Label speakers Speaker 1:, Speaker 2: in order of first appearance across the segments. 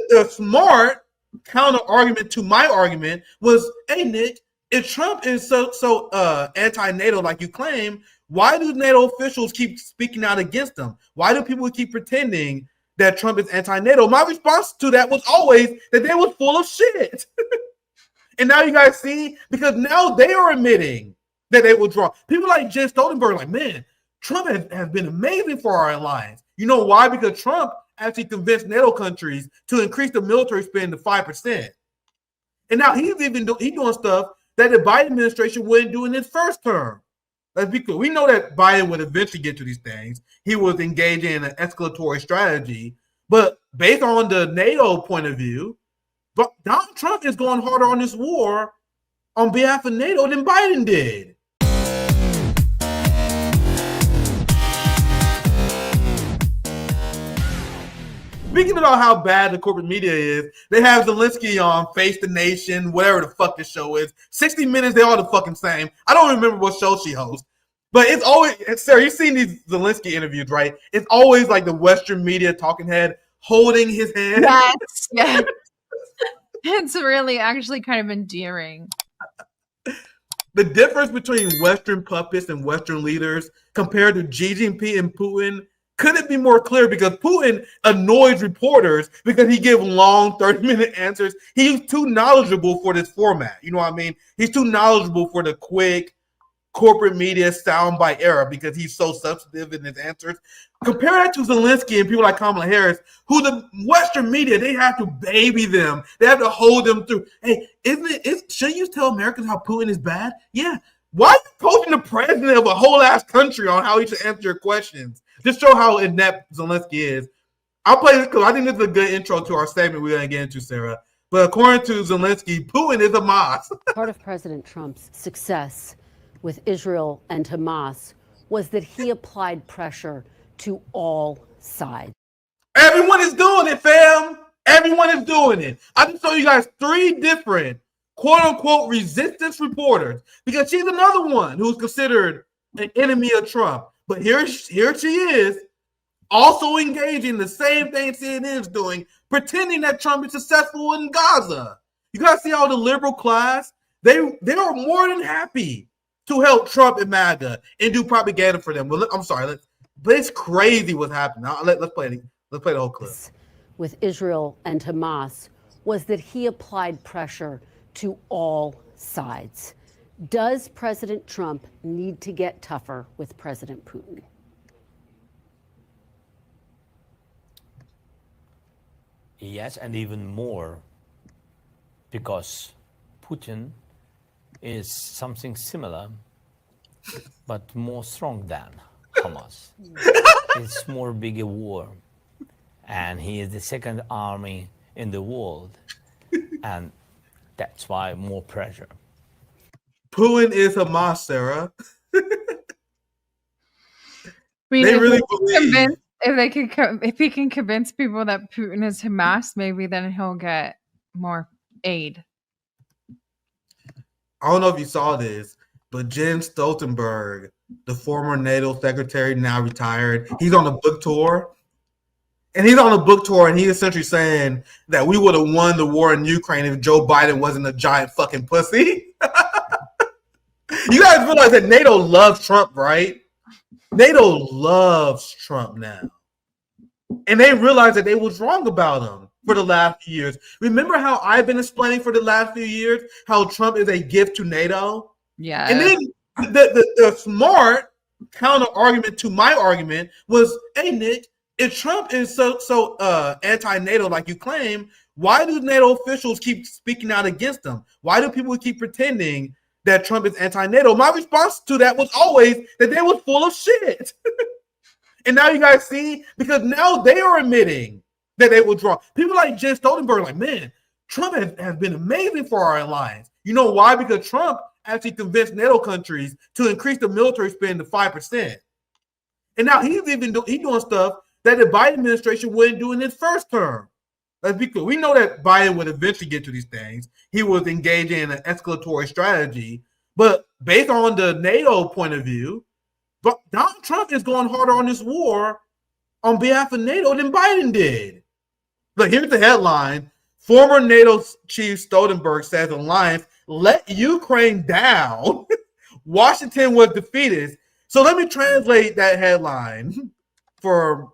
Speaker 1: the smart counter argument to my argument was, hey Nick, if Trump is so anti-NATO like you claim, why do NATO officials keep speaking out against him? Why do people keep pretending that Trump is anti-NATO? My response to that was always that they were full of shit. And now you guys see, because now they are admitting that they withdraw. People like Jen Stoltenberg, like, man, Trump has been amazing for our alliance. You know why? Because Trump actually convinced NATO countries to increase the military spend to 5%. And now he's doing stuff that the Biden administration wouldn't do in his first term. Let's be clear. We know that Biden would eventually get to these things. He was engaging in an escalatory strategy. But based on the NATO point of view, but Donald Trump is going harder on this war on behalf of NATO than Biden did. Speaking about how bad the corporate media is, they have Zelensky on Face the Nation, whatever the fuck this show is. 60 Minutes, they're all the fucking same. I don't remember what show she hosts. But it's always, Sarah, you've seen these Zelensky interviews, right? It's always like the Western media talking head holding his hand.
Speaker 2: Yes. It's really actually kind of endearing.
Speaker 1: The difference between Western puppets and Western leaders compared to Xi Jinping and Putin couldn't be more clear, because Putin annoys reporters because he gives long 30-minute answers. He's too knowledgeable for this format. You know what I mean? He's too knowledgeable for the quick corporate media soundbite era because he's so substantive in his answers. Compare that to Zelensky and people like Kamala Harris, who the Western media, they have to baby them. They have to hold them through. Hey, should you tell Americans how Putin is bad? Yeah. Why are you coaching the president of a whole ass country on how he should answer your questions? Just show how inept Zelensky is. I'll play this because I think this is a good intro to our segment we're going to get into, Sarah. But according to Zelensky, Putin is a Hamas.
Speaker 3: Part of President Trump's success with Israel and Hamas was that he applied pressure to all sides.
Speaker 1: Everyone is doing it, fam. Everyone is doing it. I can show you guys 3 different quote-unquote resistance reporters, because she's another one who's considered an enemy of Trump. But here she is, also engaging the same thing CNN is doing, pretending that Trump is successful in Gaza. You guys see how the liberal class, they are more than happy to help Trump and MAGA and do propaganda for them. Well, I'm sorry, but it's crazy what's happening. Now, let's play the whole clip.
Speaker 3: With Israel and Hamas was that he applied pressure to all sides. Does President Trump need to get tougher with President Putin?
Speaker 4: Yes, and even more, because Putin is something similar, but more strong than Hamas. It's more bigger war, and he is the second army in the world, and that's why more pressure.
Speaker 1: Putin is Hamas, Sarah.
Speaker 2: I mean,
Speaker 1: They really believe.
Speaker 2: If he can convince people that Putin is Hamas, maybe then he'll get more aid.
Speaker 1: I don't know if you saw this, but Jen Stoltenberg, the former NATO secretary, now retired, he's on a book tour. And he's on a book tour, and he's essentially saying that we would have won the war in Ukraine if Joe Biden wasn't a giant fucking pussy. You guys realize that NATO loves Trump, right? NATO loves Trump now. And they realize that they was wrong about him for the last few years. Remember how I've been explaining for the last few years how Trump is a gift to NATO?
Speaker 2: Yeah.
Speaker 1: And then the smart counter argument to my argument was, hey, Nick, if Trump is so anti-NATO like you claim, why do NATO officials keep speaking out against him? Why do people keep pretending that Trump is anti-NATO? My response to that was always that they were full of shit. And now you guys see, because now they are admitting that they withdraw. People like Jen Stoltenberg, like, man, Trump has been amazing for our alliance. You know why? Because Trump actually convinced NATO countries to increase the military spend to 5%. And now he's doing stuff that the Biden administration wouldn't do in his first term. Let's be clear. We know that Biden would eventually get to these things. He was engaging in an escalatory strategy. But based on the NATO point of view, but Donald Trump is going harder on this war on behalf of NATO than Biden did. Look, here's the headline. Former NATO chief Stoltenberg says alliance let Ukraine down. Washington was defeated. So let me translate that headline for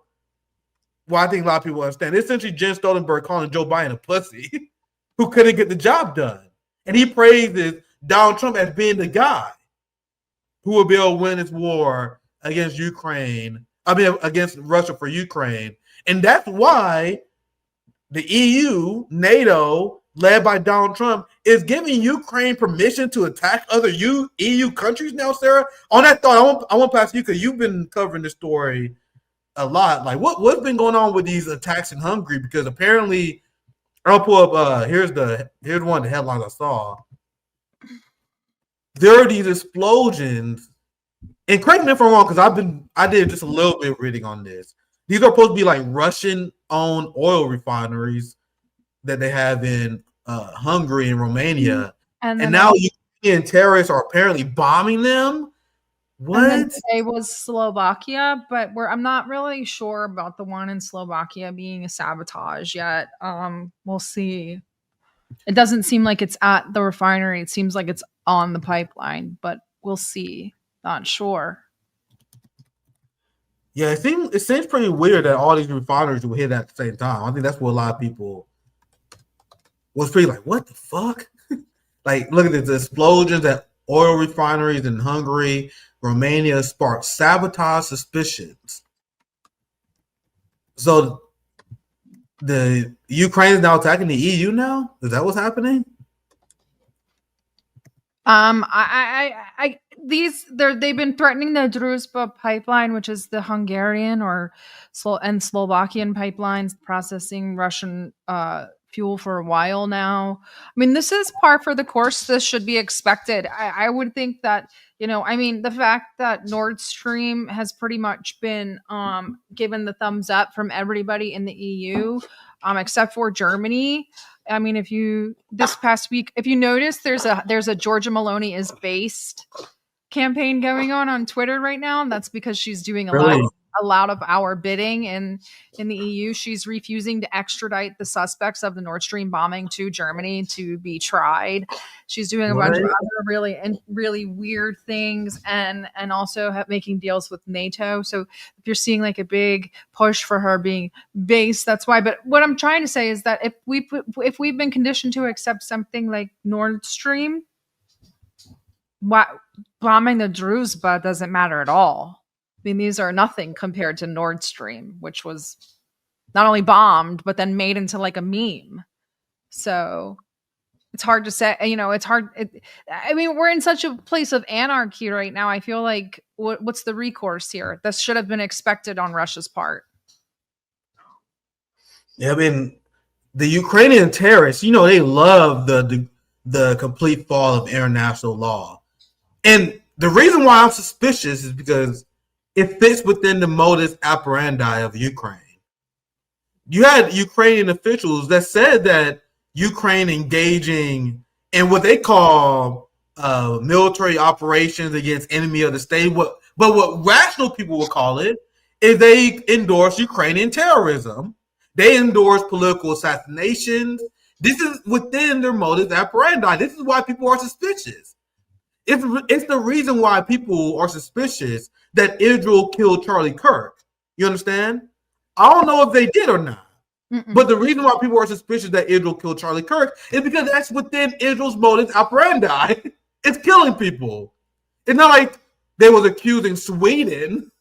Speaker 1: what I think a lot of people understand. It's essentially Jens Stoltenberg calling Joe Biden a pussy who couldn't get the job done. And he praises Donald Trump as being the guy who will be able to win this war against against Russia for Ukraine. And that's why the EU, NATO, led by Donald Trump, is giving Ukraine permission to attack other EU countries now, Sarah. On that thought, I want to pass you because you've been covering this story a lot. Like, what's been going on with these attacks in Hungary? Because apparently, I'll pull up. Here's one of the headlines I saw. There are these explosions, and correct me if I'm wrong, because I did just a little bit of reading on this. These are supposed to be like Russian-owned oil refineries that they have in Hungary and Romania, and now Ukrainian terrorists are apparently bombing them. What?
Speaker 2: And then today was Slovakia, but I'm not really sure about the one in Slovakia being a sabotage yet. We'll see. It doesn't seem like it's at the refinery. It seems like it's on the pipeline, but we'll see. Not sure.
Speaker 1: Yeah, it seems pretty weird that all these refineries will hit at the same time. I think that's what a lot of people was pretty like, what the fuck? Like, look at the explosions at oil refineries in Hungary, Romania sparked sabotage suspicions. So the Ukraine is now attacking the EU now? Is that what's happening?
Speaker 2: They've been threatening the Druzhba pipeline, which is the Hungarian and Slovakian pipelines processing Russian fuel for a while now. I mean, this is par for the course. This should be expected. I would think that, the fact that Nord Stream has pretty much been given the thumbs up from everybody in the EU, except for Germany. I mean, this past week, if you notice, there's a Georgia Maloney is based campaign going on Twitter right now, and that's because she's doing a lot of our bidding in the EU. She's refusing to extradite the suspects of the Nord Stream bombing to Germany to be tried. She's doing a bunch of other really weird things, and also making deals with NATO. So if you're seeing like a big push for her being based, that's why. But what I'm trying to say is that if we've been conditioned to accept something like Nord Stream, bombing the Druzhba doesn't matter at all. I mean, these are nothing compared to Nord Stream, which was not only bombed, but then made into like a meme. So it's hard to say, it's hard. We're in such a place of anarchy right now. I feel like what's the recourse here? This should have been expected on Russia's part.
Speaker 1: Yeah, I mean, the Ukrainian terrorists, they love the complete fall of international law. And the reason why I'm suspicious is because it fits within the modus operandi of Ukraine. You had Ukrainian officials that said that Ukraine engaging in what they call military operations against enemy of the state. But what rational people would call it is they endorse Ukrainian terrorism. They endorse political assassinations. This is within their modus operandi. This is why people are suspicious. It's the reason why people are suspicious that Israel killed Charlie Kirk. You understand? I don't know if they did or not. Mm-mm. But the reason why people are suspicious that Israel killed Charlie Kirk is because that's within Israel's modus operandi. It's killing people. It's not like they was accusing Sweden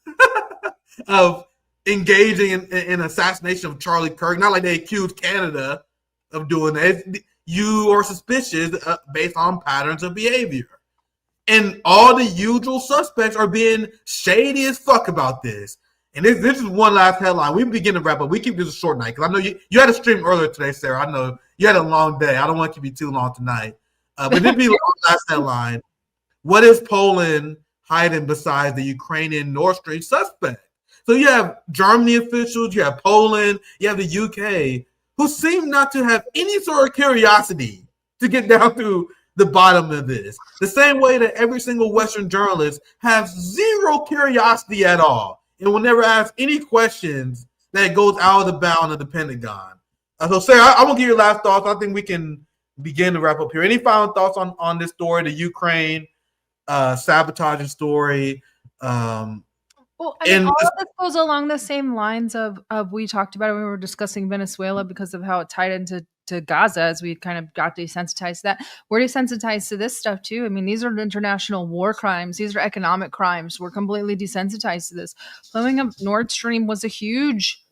Speaker 1: of engaging in assassination of Charlie Kirk. Not like they accused Canada of doing that. You are suspicious based on patterns of behavior. And all the usual suspects are being shady as fuck about this. And this is one last headline. We begin to wrap up. We keep this a short night because I know you had a stream earlier today, Sarah. I know you had a long day. I don't want to keep you too long tonight. But this be the last headline. What is Poland hiding besides the Ukrainian Nord Stream suspect? So you have Germany officials, you have Poland, you have the UK, who seem not to have any sort of curiosity to get down to the bottom of this. The same way that every single Western journalist has zero curiosity at all and will never ask any questions that goes out of the bound of the Pentagon. So Sarah, I will give your last thoughts. I think we can begin to wrap up here. Any final thoughts on this story, the Ukraine sabotage story?
Speaker 2: Well, I mean, all of this goes along the same lines of we talked about it when we were discussing Venezuela because of how it tied into Gaza as we kind of got desensitized to that. We're desensitized to this stuff too. I mean, these are international war crimes. These are economic crimes. We're completely desensitized to this. Blowing up Nord Stream was a huge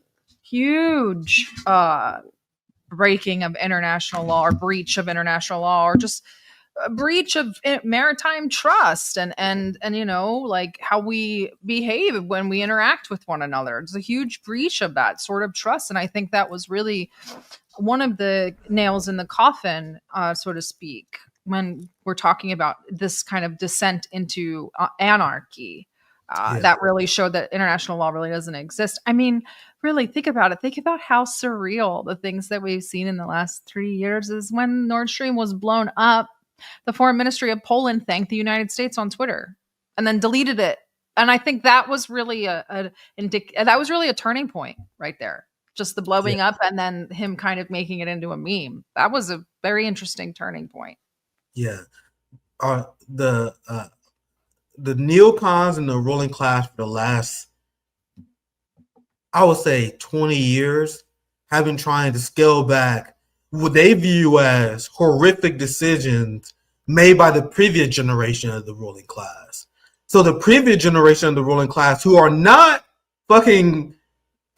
Speaker 2: breaking of international law or breach of international law or just a breach of maritime trust and like how we behave when we interact with one another. It's a huge breach of that sort of trust, and I think that was really one of the nails in the coffin, so to speak, when we're talking about this kind of descent into anarchy. That really showed that international law really doesn't exist. I mean, really think about it. Think about how surreal the things that we've seen in the last 3 years is. When Nord Stream was blown up, the foreign ministry of Poland thanked the United States on Twitter and then deleted it. And I think that was really that was really a turning point right there. Just the blowing up and then him kind of making it into a meme. That was a very interesting turning point.
Speaker 1: Yeah. The neocons and the ruling class for the last, I would say, 20 years have been trying to scale back what they view as horrific decisions made by the previous generation of the ruling class. So the previous generation of the ruling class, who are not fucking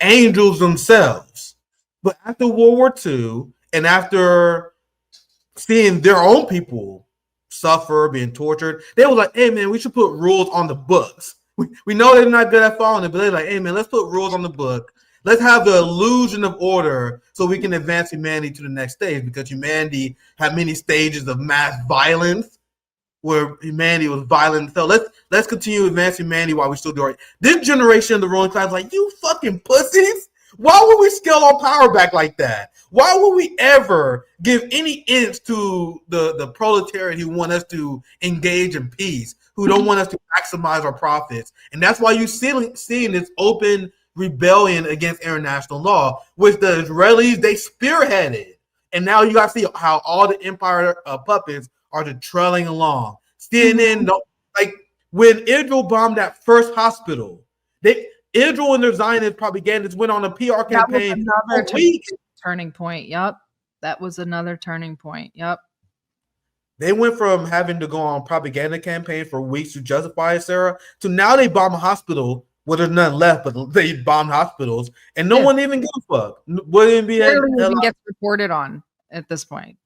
Speaker 1: angels themselves, but after World War II and after seeing their own people suffer, being tortured, they were like, hey man, we should put rules on the books. We know they're not good at following it, but they're like, hey man, let's put rules on the book. Let's have the illusion of order so we can advance humanity to the next stage, because humanity had many stages of mass violence where humanity was violent. So let's continue to advance humanity while we still do it. This generation of the ruling class is like, you fucking pussies. Why would we scale our power back like that? Why would we ever give any inch to the proletariat who want us to engage in peace, who don't want us to maximize our profits? And that's why you're seeing this open rebellion against international law, which the Israelis, they spearheaded. And now you got to see how all the empire puppets are just trailing along. CNN, like when Israel bombed that first hospital, Israel and their Zionist propagandists went on a PR campaign for weeks.
Speaker 2: Turning point. Yep. That was another turning point. Yep.
Speaker 1: They went from having to go on propaganda campaign for weeks to justify it, Sarah, to now they bomb a hospital. Well, there's nothing left, but they bombed hospitals, and no one even gives a fuck. Wouldn't be
Speaker 2: even gets reported on at this point.